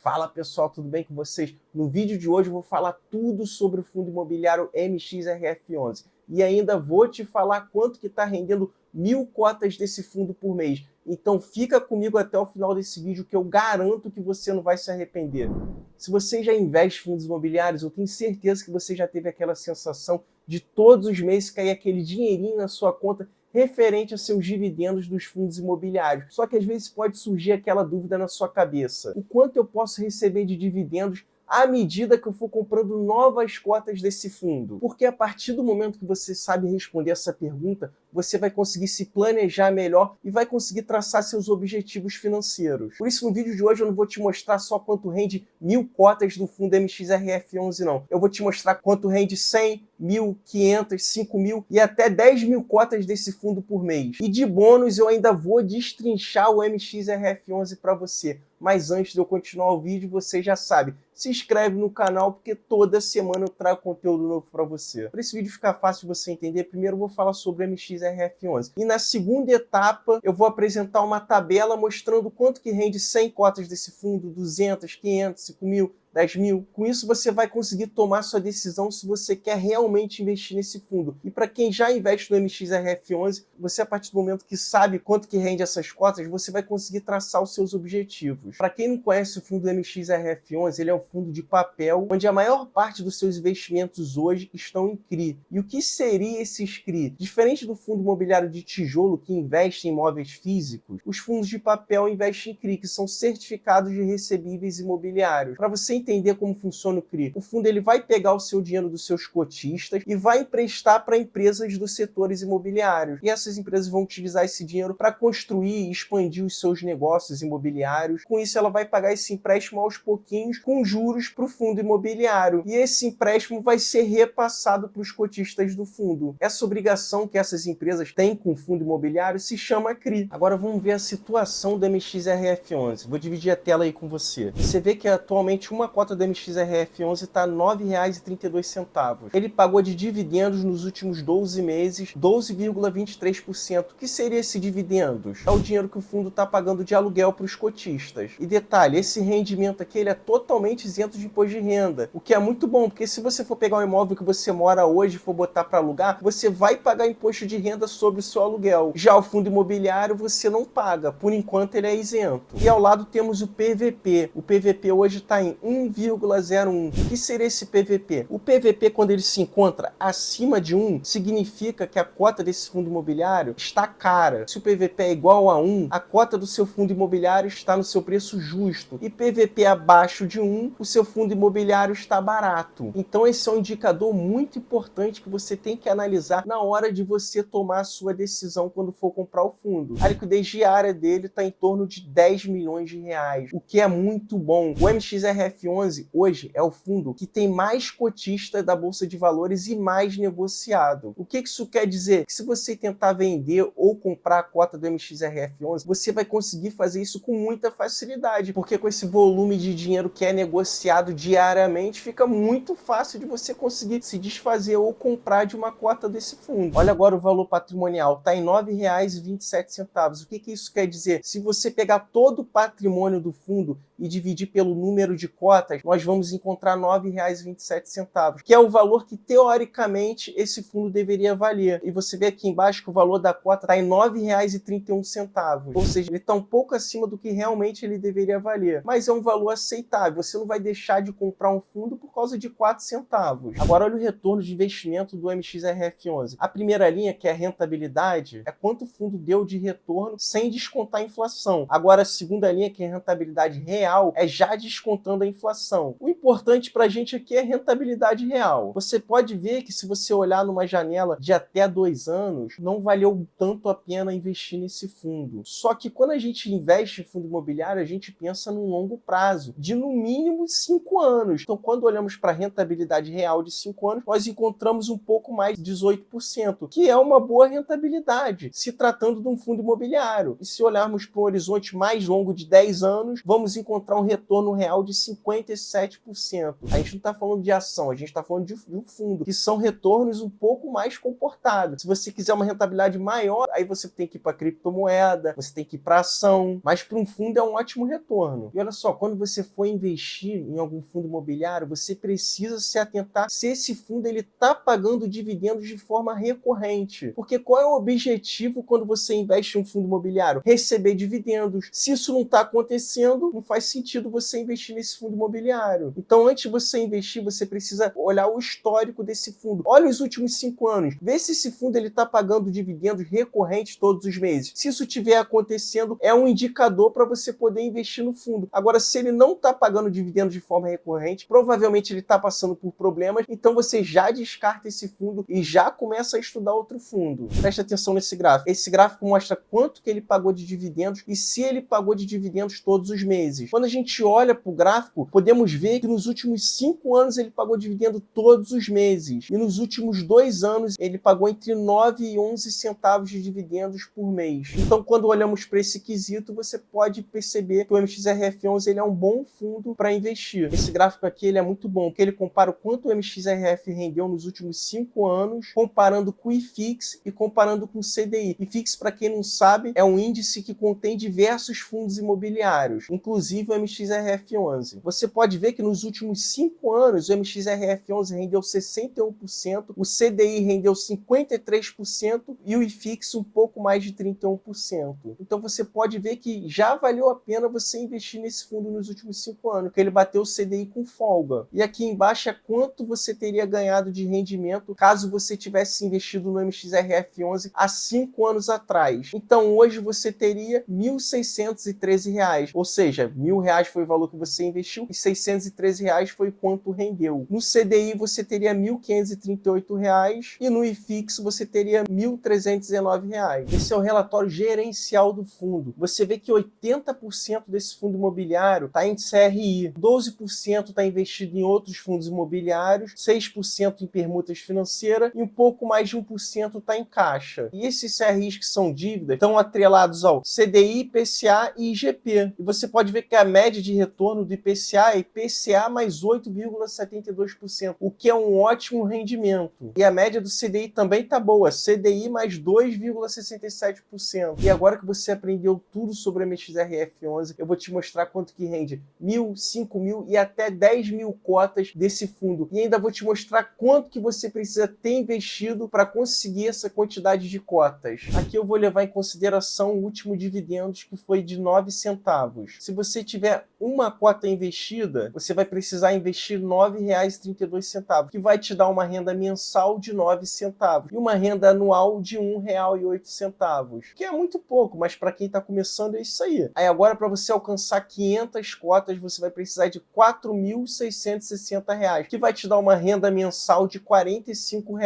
Fala pessoal, tudo bem com vocês? No vídeo de hoje eu vou falar tudo sobre o fundo imobiliário MXRF11 e ainda vou te falar quanto que está rendendo 1.000 cotas desse fundo por mês. Então fica comigo até o final desse vídeo que eu garanto que você não vai se arrepender. Se você já investe em fundos imobiliários, eu tenho certeza que você já teve aquela sensação de todos os meses cair aquele dinheirinho na sua conta referente a seus dividendos dos fundos imobiliários. Só que às vezes pode surgir aquela dúvida na sua cabeça: o quanto eu posso receber de dividendos à medida que eu for comprando novas cotas desse fundo? Porque a partir do momento que você sabe responder essa pergunta, você vai conseguir se planejar melhor e vai conseguir traçar seus objetivos financeiros. Por isso, no vídeo de hoje eu não vou te mostrar só quanto rende 1.000 cotas do fundo MXRF11, não. Eu vou te mostrar quanto rende 100, 1.000, 500, 5.000 e até 10.000 cotas desse fundo por mês. E de bônus eu ainda vou destrinchar o MXRF11 para você. Mas antes de eu continuar o vídeo, você já sabe, se inscreve no canal porque toda semana eu trago conteúdo novo para você. Para esse vídeo ficar fácil de você entender, primeiro eu vou falar sobre o MXRF11. E na segunda etapa eu vou apresentar uma tabela mostrando quanto que rende 100 cotas desse fundo, 200, 500, 5.000, 10.000. Com isso você vai conseguir tomar sua decisão se você quer realmente investir nesse fundo. E para quem já investe no MXRF11, você a partir do momento que sabe quanto que rende essas cotas, você vai conseguir traçar os seus objetivos. Para quem não conhece o fundo MXRF11, ele é um fundo de papel, onde a maior parte dos seus investimentos hoje estão em CRI. E o que seria esses CRI? Diferente do fundo imobiliário de tijolo, que investe em imóveis físicos, os fundos de papel investem em CRI, que são certificados de recebíveis imobiliários. Para você entender como funciona o CRI, o fundo ele vai pegar o seu dinheiro dos seus cotistas e vai emprestar para empresas dos setores imobiliários. E essas empresas vão utilizar esse dinheiro para construir e expandir os seus negócios imobiliários. Com isso, ela vai pagar esse empréstimo aos pouquinhos com juros para o fundo imobiliário. E esse empréstimo vai ser repassado para os cotistas do fundo. Essa obrigação que essas empresas têm com o fundo imobiliário se chama CRI. Agora vamos ver a situação do MXRF11. Vou dividir a tela aí com você. Você vê que atualmente uma cota do MXRF11 está R$ 9,32. Ele pagou de dividendos nos últimos 12 meses 12,23%. O que seria esse dividendos? É o dinheiro que o fundo está pagando de aluguel para os cotistas. E detalhe, esse rendimento aqui ele é totalmente isento de imposto de renda, o que é muito bom, porque se você for pegar um imóvel que você mora hoje e for botar para alugar, você vai pagar imposto de renda sobre o seu aluguel. Já o fundo imobiliário você não paga, por enquanto ele é isento. E ao lado temos o PVP. O PVP hoje está em 1,01. O que seria esse PVP? O PVP, quando ele se encontra acima de 1, significa que a cota desse fundo imobiliário está cara. Se o PVP é igual a 1, a cota do seu fundo imobiliário está no seu preço justo. E PVP abaixo de 1, o seu fundo imobiliário está barato. Então esse é um indicador muito importante que você tem que analisar na hora de você tomar a sua decisão quando for comprar o fundo. A liquidez diária dele está em torno de 10 milhões de reais, o que é muito bom. O MXRF11 hoje é o fundo que tem mais cotista da Bolsa de Valores e mais negociado. O que isso quer dizer? Que se você tentar vender ou comprar a cota do MXRF11, você vai conseguir fazer isso com muita facilidade, porque com esse volume de dinheiro que é negociado diariamente, fica muito fácil de você conseguir se desfazer ou comprar de uma cota desse fundo. Olha agora o valor patrimonial, está em R$ 9,27. O que isso quer dizer? Se você pegar todo o patrimônio do fundo e dividir pelo número de cotas, nós vamos encontrar R$ 9,27, que é o valor que, teoricamente, esse fundo deveria valer. E você vê aqui embaixo que o valor da cota está em R$ 9,31. Ou seja, ele está um pouco acima do que realmente ele deveria valer. Mas é um valor aceitável. Você não vai deixar de comprar um fundo por causa de 4 centavos. Agora, olha o retorno de investimento do MXRF11. A primeira linha, que é a rentabilidade, é quanto o fundo deu de retorno sem descontar a inflação. Agora, a segunda linha, que é a rentabilidade real, é já descontando a inflação. O importante para a gente aqui é a rentabilidade real. Você pode ver que se você olhar numa janela de até 2 anos, não valeu tanto a pena investir nesse fundo. Só que quando a gente investe em fundo imobiliário, a gente pensa num longo prazo, de no mínimo 5 anos. Então, quando olhamos para a rentabilidade real de 5 anos, nós encontramos um pouco mais de 18%, que é uma boa rentabilidade, se tratando de um fundo imobiliário. E se olharmos para um horizonte mais longo de 10 anos, vamos encontrar encontrar um retorno real de 57%. A gente não está falando de ação, a gente está falando de um fundo, que são retornos um pouco mais comportados. Se você quiser uma rentabilidade maior, aí você tem que ir para criptomoeda, você tem que ir para ação, mas para um fundo é um ótimo retorno. E olha só, quando você for investir em algum fundo imobiliário, você precisa se atentar se esse fundo ele está pagando dividendos de forma recorrente. Porque qual é o objetivo quando você investe em um fundo imobiliário? Receber dividendos. Se isso não está acontecendo, não faz sentido você investir nesse fundo imobiliário. Então, antes de você investir, você precisa olhar o histórico desse fundo. Olha os últimos 5 anos. Vê se esse fundo está pagando dividendos recorrentes todos os meses. Se isso estiver acontecendo, é um indicador para você poder investir no fundo. Agora, se ele não está pagando dividendos de forma recorrente, provavelmente ele está passando por problemas, então você já descarta esse fundo e já começa a estudar outro fundo. Preste atenção nesse gráfico. Esse gráfico mostra quanto que ele pagou de dividendos e se ele pagou de dividendos todos os meses. Quando a gente olha para o gráfico, podemos ver que nos últimos 5 anos ele pagou dividendo todos os meses. E nos últimos 2 anos ele pagou entre 9 e 11 centavos de dividendos por mês. Então, quando olhamos para esse quesito, você pode perceber que o MXRF11 ele é um bom fundo para investir. Esse gráfico aqui ele é muito bom, porque ele compara o quanto o MXRF rendeu nos últimos 5 anos, comparando com o IFIX e comparando com o CDI. IFIX, para quem não sabe, é um índice que contém diversos fundos imobiliários, inclusive o MXRF11. Você pode ver que nos últimos 5 anos o MXRF11 rendeu 61%, o CDI rendeu 53% e o IFIX um pouco mais de 31%. Então você pode ver que já valeu a pena você investir nesse fundo nos últimos 5 anos, porque ele bateu o CDI com folga. E aqui embaixo é quanto você teria ganhado de rendimento caso você tivesse investido no MXRF11 há 5 anos atrás. Então hoje você teria R$ 1.613, ou seja, R$ 1.000 foi o valor que você investiu e R$ 613 foi quanto rendeu. No CDI você teria R$ 1.538 e no IFIX você teria R$ 1.319. Esse é o relatório gerencial do fundo. Você vê que 80% desse fundo imobiliário está em CRI, 12% está investido em outros fundos imobiliários, 6% em permutas financeiras e um pouco mais de 1% está em caixa. E esses CRIs que são dívidas estão atrelados ao CDI, IPCA e IGP. E você pode ver que a média de retorno do IPCA é IPCA mais 8,72%, o que é um ótimo rendimento. E a média do CDI também está boa, CDI mais 2,67%. E agora que você aprendeu tudo sobre a MXRF11, eu vou te mostrar quanto que rende 1.000, 5.000 e até 10.000 cotas desse fundo. E ainda vou te mostrar quanto que você precisa ter investido para conseguir essa quantidade de cotas. Aqui eu vou levar em consideração o último dividendos, que foi de 9 centavos. Se você tiver uma cota investida, você vai precisar investir R$ 9,32, que vai te dar uma renda mensal de 9 centavos e uma renda anual de R$ 1,08, que é muito pouco, mas para quem está começando é isso aí. Aí agora, para você alcançar 500 cotas, você vai precisar de R$ 4.660, que vai te dar uma renda mensal de R$ 45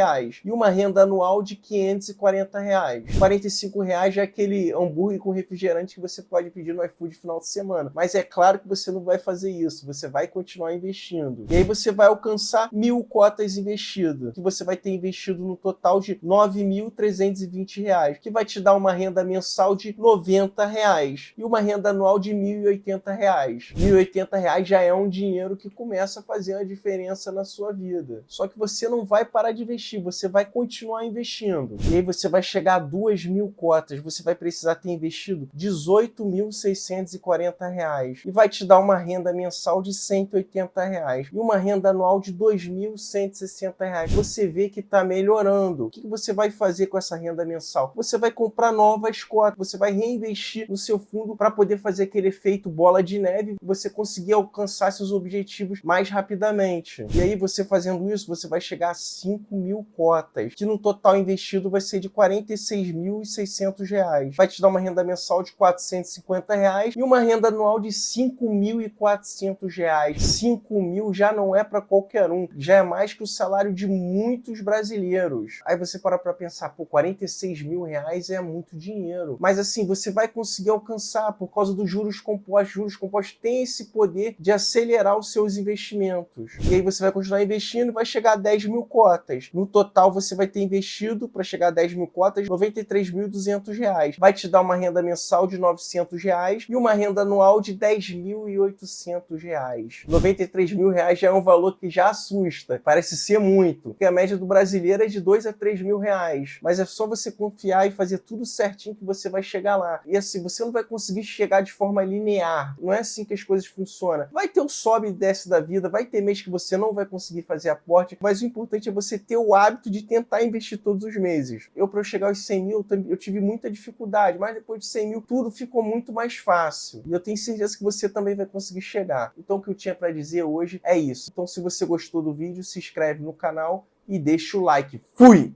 e uma renda anual de R$ 540. R$ 45 é aquele hambúrguer com refrigerante que você pode pedir no iFood final de semana. Mas é claro que você não vai fazer isso, você vai continuar investindo. E aí você vai alcançar 1.000 cotas investidas, que você vai ter investido no total de R$ 9.320, que vai te dar uma renda mensal de R$ 90 e uma renda anual de R$ 1.080. R$ 1.080 já é um dinheiro que começa a fazer a diferença na sua vida. Só que você não vai parar de investir, você vai continuar investindo. E aí você vai chegar a 2.000 cotas, você vai precisar ter investido R$ 18.640 e vai te dar uma renda mensal de R$ 180 e uma renda anual de R$ 2.160. Você vê que está melhorando. O que você vai fazer com essa renda mensal? Você vai comprar novas cotas, você vai reinvestir no seu fundo para poder fazer aquele efeito bola de neve e você conseguir alcançar seus objetivos mais rapidamente. E aí você fazendo isso, você vai chegar a 5.000 cotas, que no total investido vai ser de R$ 46.600. Vai te dar uma renda mensal de R$ 450 e uma renda anual de R$ 5.400. 5.000 já não é para qualquer um, já é mais que o salário de muitos brasileiros. Aí você para pensar, pô, R$ 46.000 é muito dinheiro. Mas assim, você vai conseguir alcançar por causa dos juros compostos. Juros compostos têm esse poder de acelerar os seus investimentos. E aí você vai continuar investindo e vai chegar a 10.000 cotas. No total, você vai ter investido, para chegar a 10.000 cotas, R$ 93.200. Vai te dar uma renda mensal de R$ 900 e uma renda anual de 10.800 reais. 93 mil reais já é um valor que já assusta, parece ser muito, porque a média do brasileiro é de 2 a 3 mil reais, mas é só você confiar e fazer tudo certinho que você vai chegar lá. E assim, você não vai conseguir chegar de forma linear, não é assim que as coisas funcionam. Vai ter o sobe e desce da vida, vai ter mês que você não vai conseguir fazer aporte, mas o importante é você ter o hábito de tentar investir todos os meses. Para eu chegar aos 100 mil, eu tive muita dificuldade, mas depois de 100 mil, tudo ficou muito mais fácil. E eu tenho certeza que você também vai conseguir chegar. Então, o que eu tinha para dizer hoje é isso. Então, se você gostou do vídeo, se inscreve no canal e deixa o like. Fui!